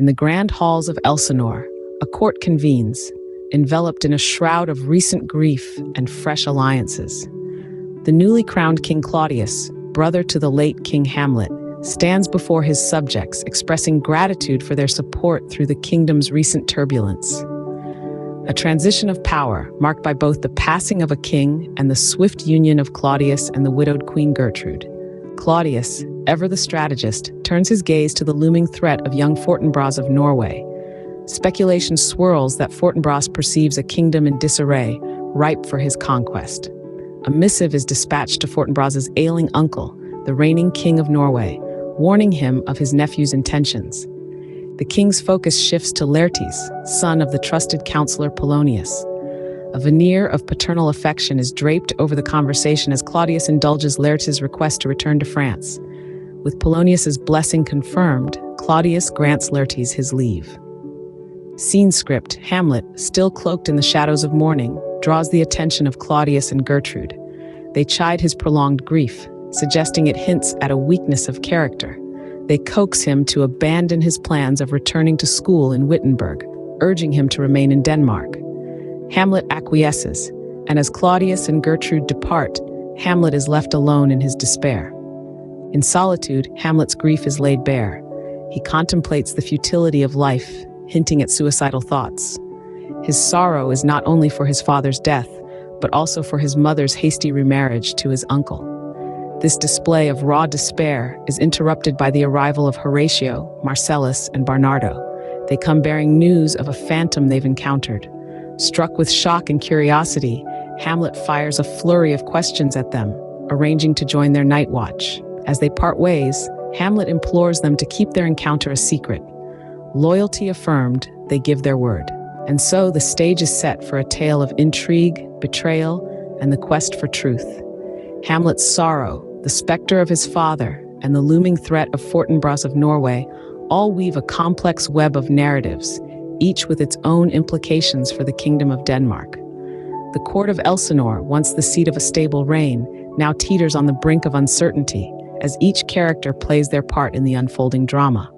In the grand halls of Elsinore, a court convenes, enveloped in a shroud of recent grief and fresh alliances. The newly crowned King Claudius, brother to the late King Hamlet, stands before his subjects, expressing gratitude for their support through the kingdom's recent turbulence. A transition of power marked by both the passing of a king and the swift union of Claudius and the widowed Queen Gertrude. Claudius, ever the strategist, turns his gaze to the looming threat of young Fortinbras of Norway. Speculation swirls that Fortinbras perceives a kingdom in disarray, ripe for his conquest. A missive is dispatched to Fortinbras's ailing uncle, the reigning king of Norway, warning him of his nephew's intentions. The king's focus shifts to Laertes, son of the trusted counselor Polonius. A veneer of paternal affection is draped over the conversation as Claudius indulges Laertes' request to return to France. With Polonius's blessing confirmed, Claudius grants Laertes his leave. Scene script: Hamlet, still cloaked in the shadows of mourning, draws the attention of Claudius and Gertrude. They chide his prolonged grief, suggesting it hints at a weakness of character. They coax him to abandon his plans of returning to school in Wittenberg, urging him to remain in Denmark. Hamlet acquiesces, and as Claudius and Gertrude depart, Hamlet is left alone in his despair. In solitude, Hamlet's grief is laid bare. He contemplates the futility of life, hinting at suicidal thoughts. His sorrow is not only for his father's death, but also for his mother's hasty remarriage to his uncle. This display of raw despair is interrupted by the arrival of Horatio, Marcellus, and Bernardo. They come bearing news of a phantom they've encountered. Struck with shock and curiosity, Hamlet fires a flurry of questions at them, arranging to join their night watch. As they part ways, Hamlet implores them to keep their encounter a secret. Loyalty affirmed, they give their word. And so the stage is set for a tale of intrigue, betrayal, and the quest for truth. Hamlet's sorrow, the specter of his father, and the looming threat of Fortinbras of Norway all weave a complex web of narratives, each with its own implications for the Kingdom of Denmark. The court of Elsinore, once the seat of a stable reign, now teeters on the brink of uncertainty, as each character plays their part in the unfolding drama.